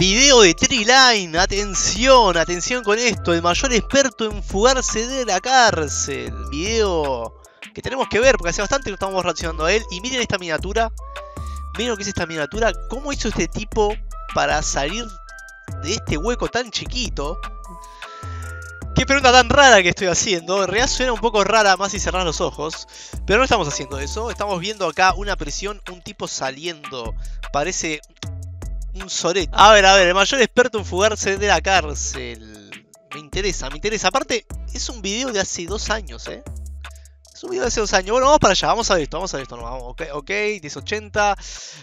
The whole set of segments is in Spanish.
Video de Treeline, atención, atención con esto, el mayor experto en fugarse de la cárcel. Video que tenemos que ver porque hace bastante que estamos reaccionando a él. Y miren esta miniatura, miren lo que es esta miniatura, cómo hizo este tipo para salir de este hueco tan chiquito. Qué pregunta tan rara que estoy haciendo, en realidad suena un poco rara más si cerrás los ojos. Pero no estamos haciendo eso, estamos viendo acá una prisión, un tipo saliendo, parece... un sorete. A ver, el mayor experto en fugarse de la cárcel. Me interesa, me interesa. Aparte, es un video de hace 2 años, ¿eh? Es un video de hace 2 años. Bueno, vamos para allá, vamos a ver esto, vamos a ver esto. No, vamos, ok, 1080.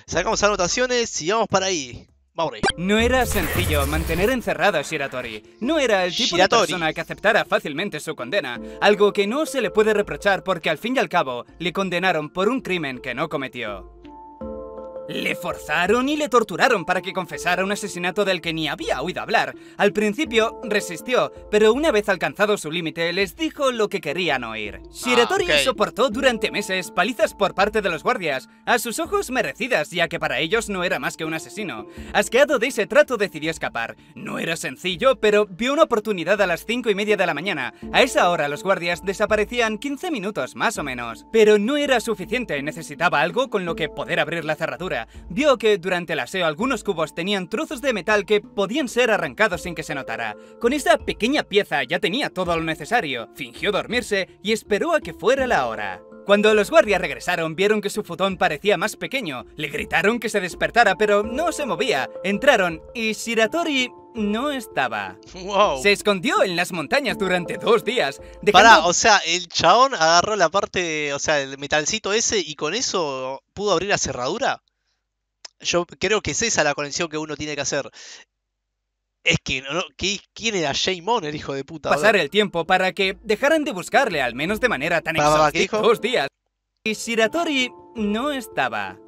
Sacamos anotaciones y vamos para ahí. Vamos ahí. No era sencillo mantener encerrado a Shiratori. No era el tipo de persona que aceptara fácilmente su condena. Algo que no se le puede reprochar porque al fin y al cabo le condenaron por un crimen que no cometió. Le forzaron y le torturaron para que confesara un asesinato del que ni había oído hablar. Al principio resistió, pero una vez alcanzado su límite les dijo lo que querían oír. Shiratori soportó durante meses palizas por parte de los guardias, a sus ojos merecidas ya que para ellos no era más que un asesino. Asqueado de ese trato decidió escapar. No era sencillo, pero vio una oportunidad a las 5:30 de la mañana. A esa hora los guardias desaparecían 15 minutos más o menos. Pero no era suficiente, necesitaba algo con lo que poder abrir la cerradura. Vio que durante el aseo algunos cubos tenían trozos de metal que podían ser arrancados sin que se notara. Con esa pequeña pieza ya tenía todo lo necesario. Fingió dormirse y esperó a que fuera la hora. Cuando los guardias regresaron, vieron que su futón parecía más pequeño. Le gritaron que se despertara, pero no se movía. Entraron y Shiratori no estaba. Wow. Se escondió en las montañas durante 2 días. Pará, o sea, el chabón agarró la parte, o sea, el metalcito ese y con eso pudo abrir la cerradura. Yo creo que es esa la conexión que uno tiene que hacer. Es que, ¿quién era Jaimon, el hijo de puta? Pasar el tiempo para que dejaran de buscarle, al menos de manera tan exhaustiva. 2 días. Y Shiratori no estaba.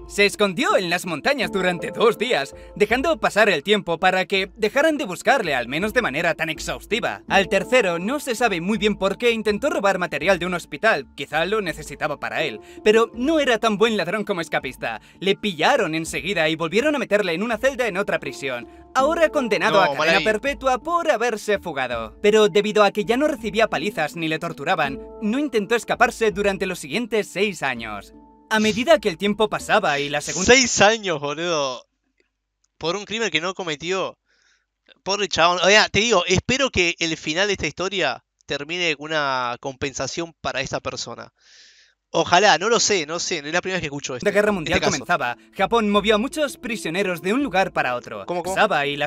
Se escondió en las montañas durante 2 días, dejando pasar el tiempo para que dejaran de buscarle, al menos de manera tan exhaustiva. Al tercero, no se sabe muy bien por qué intentó robar material de un hospital, quizá lo necesitaba para él, pero no era tan buen ladrón como escapista. Le pillaron enseguida y volvieron a meterle en una celda en otra prisión. Ahora condenado a cadena perpetua por haberse fugado. Pero debido a que ya no recibía palizas ni le torturaban, no intentó escaparse durante los siguientes 6 años. A medida que el tiempo pasaba y la segunda... 6 años, boludo. Por un crimen que no cometió. Pobre chabón. Oiga, te digo, espero que el final de esta historia termine con una compensación para esta persona. Ojalá, no lo sé, no es la primera vez que escucho esto. La Guerra Mundial comenzaba. Japón movió a muchos prisioneros de un lugar para otro. ¿Cómo? Y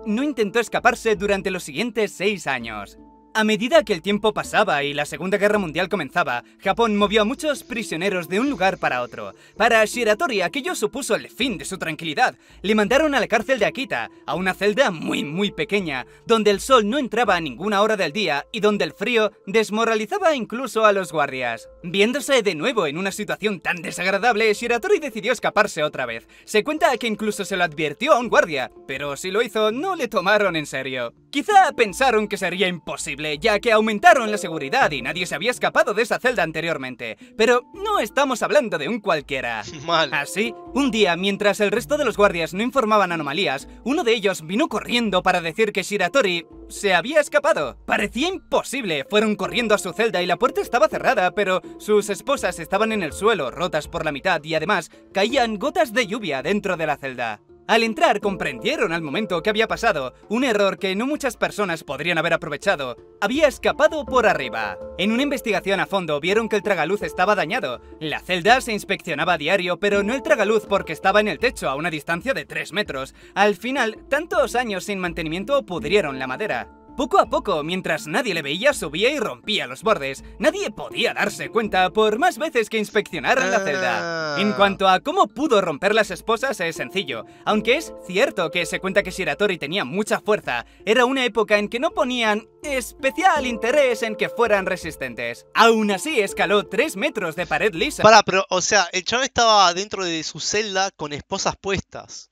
no intentó escaparse durante los siguientes 6 años. A medida que el tiempo pasaba y la Segunda Guerra Mundial comenzaba, Japón movió a muchos prisioneros de un lugar para otro. Para Shiratori aquello supuso el fin de su tranquilidad. Le mandaron a la cárcel de Akita, a una celda muy pequeña, donde el sol no entraba a ninguna hora del día y donde el frío desmoralizaba incluso a los guardias. Viéndose de nuevo en una situación tan desagradable, Shiratori decidió escaparse otra vez. Se cuenta que incluso se lo advirtió a un guardia, pero si lo hizo no le tomaron en serio. Quizá pensaron que sería imposible, ya que aumentaron la seguridad y nadie se había escapado de esa celda anteriormente. Pero no estamos hablando de un cualquiera. Mal. Así, un día, mientras el resto de los guardias no informaban anomalías, uno de ellos vino corriendo para decir que Shiratori se había escapado. Parecía imposible, fueron corriendo a su celda y la puerta estaba cerrada, pero sus esposas estaban en el suelo, rotas por la mitad, y además caían gotas de lluvia dentro de la celda. Al entrar comprendieron al momento que había pasado, un error que no muchas personas podrían haber aprovechado. Había escapado por arriba. En una investigación a fondo vieron que el tragaluz estaba dañado. La celda se inspeccionaba a diario, pero no el tragaluz porque estaba en el techo a una distancia de 3 metros. Al final, tantos años sin mantenimiento pudrieron la madera. Poco a poco, mientras nadie le veía, subía y rompía los bordes. Nadie podía darse cuenta por más veces que inspeccionaran la celda. En cuanto a cómo pudo romper las esposas, es sencillo. Aunque es cierto que se cuenta que Shiratori tenía mucha fuerza, era una época en que no ponían especial interés en que fueran resistentes. Aún así, escaló 3 metros de pared lisa. Pará, pero, o sea, el chabón estaba dentro de su celda con esposas puestas.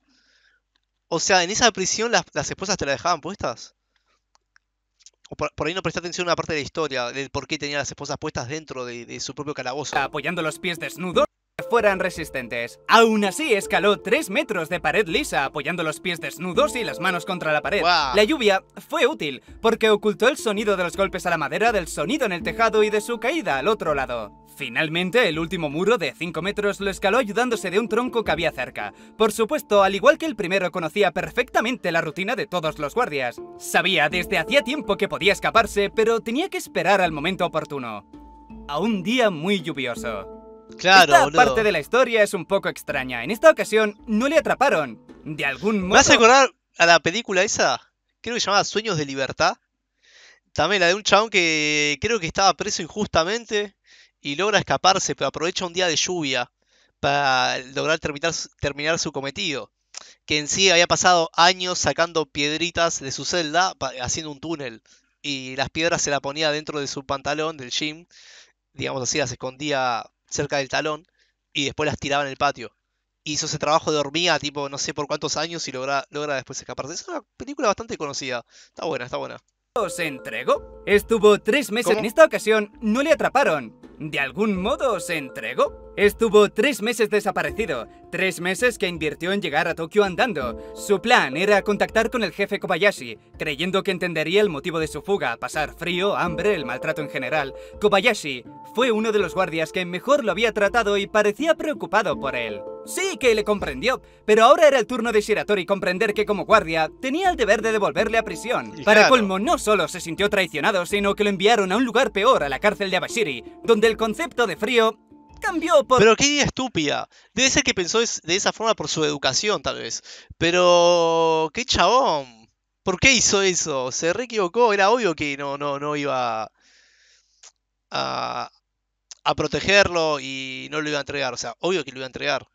O sea, en esa prisión las esposas te la dejaban puestas. O por ahí no presté atención a una parte de la historia, del por qué tenía las esposas puestas dentro de su propio calabozo. Apoyando los pies desnudos, fueran resistentes. Aún así, escaló 3 metros de pared lisa, apoyando los pies desnudos y las manos contra la pared. Wow. La lluvia fue útil, porque ocultó el sonido de los golpes a la madera, del sonido en el tejado y de su caída al otro lado. Finalmente, el último muro de 5 metros lo escaló ayudándose de un tronco que había cerca. Por supuesto, al igual que el primero, conocía perfectamente la rutina de todos los guardias. Sabía desde hacía tiempo que podía escaparse, pero tenía que esperar al momento oportuno. A un día muy lluvioso. Claro, Esta boludo. parte de la historia es un poco extraña. En esta ocasión, no le atraparon. De algún modo... Me hace acordar a la película esa, creo que se llamaba Sueños de Libertad. También la de un chabón que creo que estaba preso injustamente y logra escaparse, pero aprovecha un día de lluvia para lograr terminar su cometido. Que en sí había pasado años sacando piedritas de su celda, haciendo un túnel. Y las piedras se las ponía dentro de su pantalón, del jean, digamos así, las escondía cerca del talón y después las tiraba en el patio. Hizo ese trabajo de hormiga, tipo, no sé por cuántos años y logra después escaparse. Es una película bastante conocida. Está buena, está buena. ¿Se entregó? Estuvo 3 meses. ¿Cómo? En esta ocasión no le atraparon. ¿De algún modo se entregó? Estuvo 3 meses desaparecido. 3 meses que invirtió en llegar a Tokio andando. Su plan era contactar con el jefe Kobayashi, creyendo que entendería el motivo de su fuga, pasar frío, hambre, el maltrato en general. Kobayashi fue uno de los guardias que mejor lo había tratado y parecía preocupado por él. Sí que le comprendió, pero ahora era el turno de Shiratori comprender que como guardia tenía el deber de devolverle a prisión. Y Para claro. colmo, no solo se sintió traicionado, sino que lo enviaron a un lugar peor, a la cárcel de Abashiri, donde el concepto de frío cambió por... Pero qué idea estúpida. Debe ser que pensó de esa forma por su educación, tal vez. Pero qué chabón. ¿Por qué hizo eso? Se re equivocó. Era obvio que no iba a protegerlo y no lo iba a entregar. O sea, obvio que lo iba a entregar.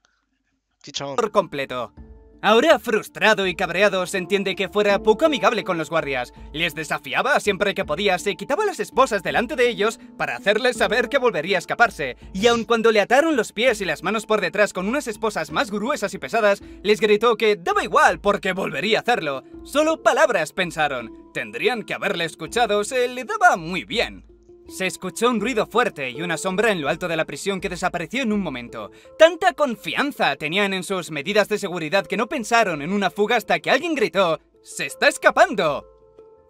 Qué chabón. por completo. Ahora, frustrado y cabreado, se entiende que fuera poco amigable con los guardias. Les desafiaba siempre que podía, se quitaba las esposas delante de ellos para hacerles saber que volvería a escaparse. Y aun cuando le ataron los pies y las manos por detrás con unas esposas más gruesas y pesadas, les gritó que daba igual porque volvería a hacerlo. Solo palabras, pensaron. Tendrían que haberle escuchado, se le daba muy bien. Se escuchó un ruido fuerte y una sombra en lo alto de la prisión que desapareció en un momento. Tanta confianza tenían en sus medidas de seguridad que no pensaron en una fuga hasta que alguien gritó ¡Se está escapando!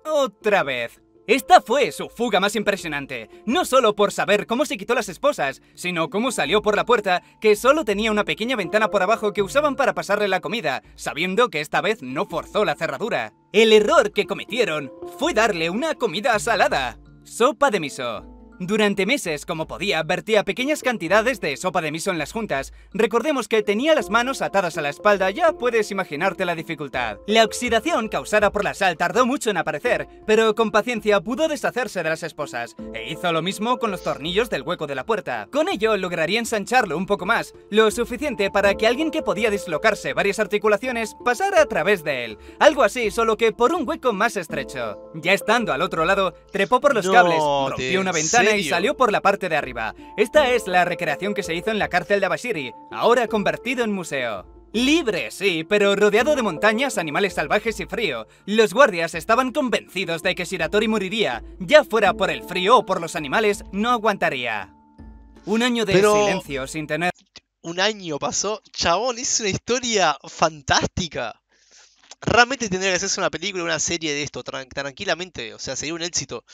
Otra vez. Esta fue su fuga más impresionante, no solo por saber cómo se quitó las esposas, sino cómo salió por la puerta, que solo tenía una pequeña ventana por abajo que usaban para pasarle la comida, sabiendo que esta vez no forzó la cerradura. El error que cometieron fue darle una comida salada. Sopa de miso. Durante meses, como podía, vertía pequeñas cantidades de sopa de miso en las juntas. Recordemos que tenía las manos atadas a la espalda, ya puedes imaginarte la dificultad. La oxidación causada por la sal tardó mucho en aparecer, pero con paciencia pudo deshacerse de las esposas, e hizo lo mismo con los tornillos del hueco de la puerta. Con ello lograría ensancharlo un poco más, lo suficiente para que alguien que podía dislocarse varias articulaciones pasara a través de él. Algo así, solo que por un hueco más estrecho. Ya estando al otro lado, trepó por los cables, rompió una ventana y salió por la parte de arriba. Esta es la recreación que se hizo en la cárcel de Abashiri, ahora convertido en museo. Libre, sí, pero rodeado de montañas, animales salvajes y frío. Los guardias estaban convencidos de que Shiratori moriría, ya fuera por el frío o por los animales, no aguantaría. Un año de silencio sin tener... Un año pasó. Chabón, es una historia fantástica. Realmente tendría que hacerse una película, una serie de esto, tranquilamente. O sea, sería un éxito.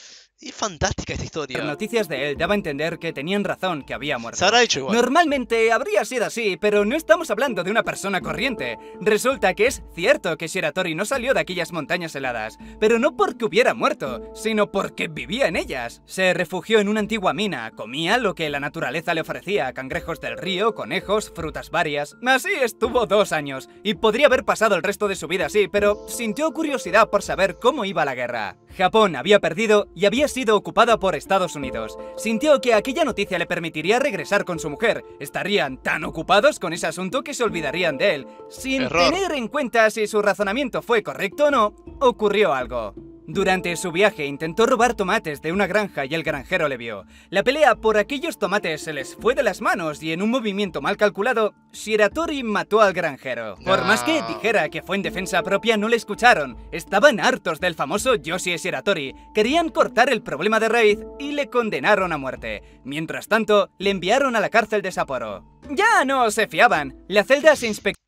Es fantástica esta historia. Noticias de él daba a entender que tenían razón, que había muerto. Se habrá hecho igual. Normalmente habría sido así, pero no estamos hablando de una persona corriente. Resulta que es cierto que Shiratori no salió de aquellas montañas heladas, pero no porque hubiera muerto, sino porque vivía en ellas. Se refugió en una antigua mina, comía lo que la naturaleza le ofrecía, cangrejos del río, conejos, frutas varias. Así estuvo 2 años, y podría haber pasado el resto de su vida así, pero sintió curiosidad por saber cómo iba la guerra. Japón había perdido y había sido ocupada por Estados Unidos. Sintió que aquella noticia le permitiría regresar con su mujer. Estarían tan ocupados con ese asunto que se olvidarían de él. Sin tener en cuenta si su razonamiento fue correcto o no, ocurrió algo. Durante su viaje intentó robar tomates de una granja y el granjero le vio. La pelea por aquellos tomates se les fue de las manos y en un movimiento mal calculado, Shiratori mató al granjero. Por más que dijera que fue en defensa propia, no le escucharon. Estaban hartos del famoso Yoshie Shiratori. Querían cortar el problema de raíz y le condenaron a muerte. Mientras tanto, le enviaron a la cárcel de Sapporo. Ya no se fiaban. La celda se inspeccionó.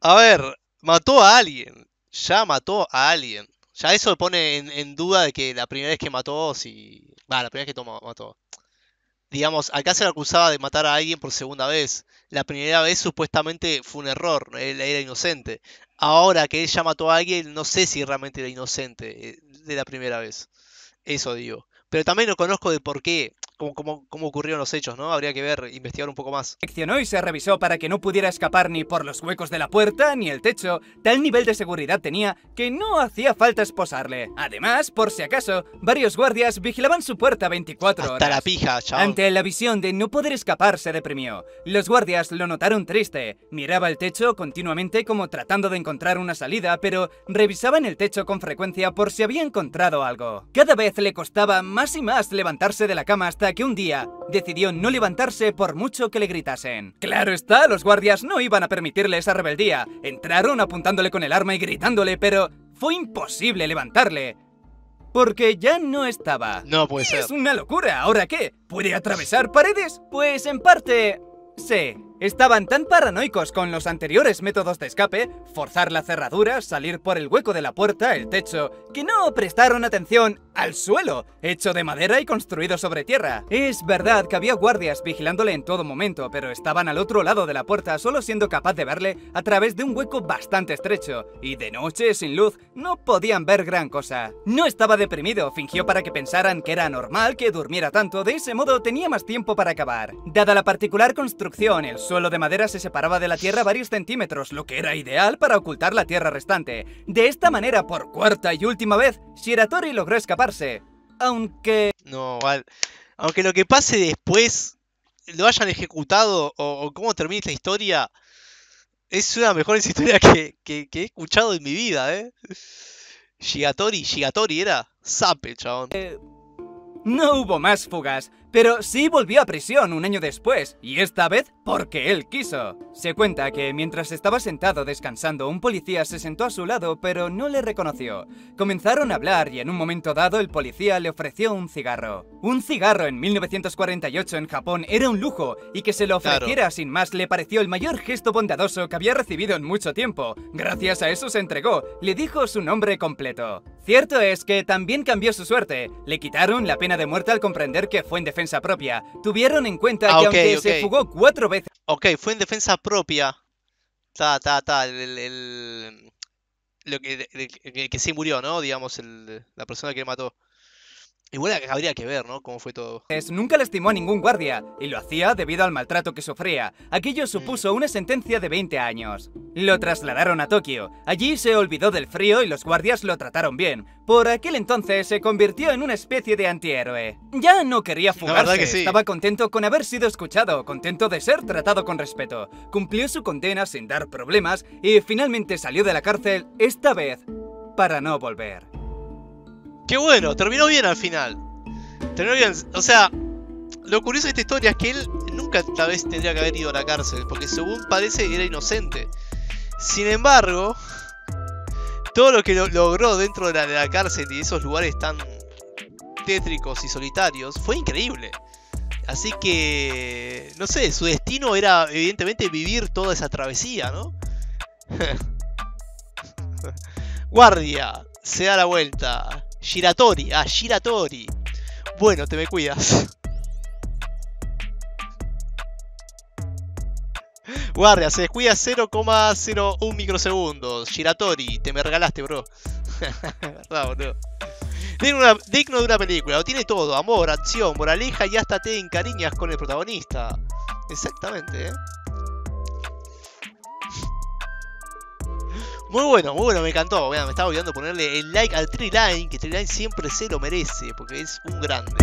A ver, mató a alguien. Ya mató a alguien. Ya eso pone en duda de que la primera vez que mató, si... la primera vez que mató. Digamos, acá se le acusaba de matar a alguien por segunda vez. La primera vez supuestamente fue un error, él era inocente. Ahora que él ya mató a alguien, no sé si realmente era inocente de la primera vez. Eso digo. Pero también no conozco de por qué, cómo ocurrieron los hechos, ¿no? Habría que ver, investigar un poco más. Y se revisó para que no pudiera escapar ni por los huecos de la puerta ni el techo. Tal nivel de seguridad tenía que no hacía falta esposarle. Además, por si acaso, varios guardias vigilaban su puerta 24 horas. Hasta la pija, chaval. Ante la visión de no poder escapar, se deprimió. Los guardias lo notaron triste. Miraba el techo continuamente como tratando de encontrar una salida, pero revisaban el techo con frecuencia por si había encontrado algo. Cada vez le costaba más y más levantarse de la cama hasta que un día decidió no levantarse por mucho que le gritasen. Claro está, los guardias no iban a permitirle esa rebeldía. Entraron apuntándole con el arma y gritándole, pero fue imposible levantarle. Porque ya no estaba. No puede ser. Es una locura, ¿ahora qué? ¿Puede atravesar paredes? Pues en parte... sí. Estaban tan paranoicos con los anteriores métodos de escape, forzar la cerradura, salir por el hueco de la puerta, el techo, que no prestaron atención al suelo, hecho de madera y construido sobre tierra. Es verdad que había guardias vigilándole en todo momento, pero estaban al otro lado de la puerta, solo siendo capaz de verle a través de un hueco bastante estrecho, y de noche, sin luz, no podían ver gran cosa. No estaba deprimido, fingió para que pensaran que era normal que durmiera tanto, de ese modo tenía más tiempo para acabar. Dada la particular construcción, el suelo de madera se separaba de la tierra varios centímetros, lo que era ideal para ocultar la tierra restante. De esta manera, por cuarta y última vez, Shiratori logró escaparse. Aunque... no, aunque lo que pase después, lo hayan ejecutado o cómo termine esta historia, es una de las mejores historias que he escuchado en mi vida, ¿eh? Shigatori era Sape, chabón. No hubo más fugas, pero sí volvió a prisión un año después, y esta vez porque él quiso. Se cuenta que mientras estaba sentado descansando, un policía se sentó a su lado, pero no le reconoció. Comenzaron a hablar y en un momento dado el policía le ofreció un cigarro. Un cigarro en 1948 en Japón era un lujo, y que se lo ofreciera sin más le pareció el mayor gesto bondadoso que había recibido en mucho tiempo. Gracias a eso se entregó, le dijo su nombre completo. Cierto es que también cambió su suerte. Le quitaron la pena de muerte al comprender que fue en defensa propia. Tuvieron en cuenta que aunque se fugó 4 veces... Ok, fue en defensa propia. El que sí murió, ¿no? Digamos, la persona que mató. Igual habría que ver, ¿no? Cómo fue todo. Nunca lastimó a ningún guardia, y lo hacía debido al maltrato que sufría. Aquello supuso una sentencia de 20 años. Lo trasladaron a Tokio. Allí se olvidó del frío y los guardias lo trataron bien. Por aquel entonces se convirtió en una especie de antihéroe. Ya no quería fugarse, sí. Estaba contento con haber sido escuchado, contento de ser tratado con respeto. Cumplió su condena sin dar problemas y finalmente salió de la cárcel, esta vez para no volver. ¡Qué bueno! Terminó bien al final. Terminó bien. O sea, lo curioso de esta historia es que él nunca tal vez tendría que haber ido a la cárcel, porque según parece era inocente. Sin embargo, todo lo que logró dentro de la cárcel y esos lugares tan tétricos y solitarios fue increíble. Así que, no sé, su destino era evidentemente vivir toda esa travesía, ¿no? Guardia, se da la vuelta. Shiratori, Shiratori. Bueno, te me cuidas. Guardia, se descuida 0,01 microsegundos. Shiratori, te me regalaste, bro. Verdad, boludo. Digno de una película, lo tiene todo: amor, acción, moraleja y hasta te encariñas con el protagonista. Exactamente, Muy bueno, me encantó. Me estaba olvidando ponerle el like al Triline, que Triline siempre se lo merece, porque es un grande.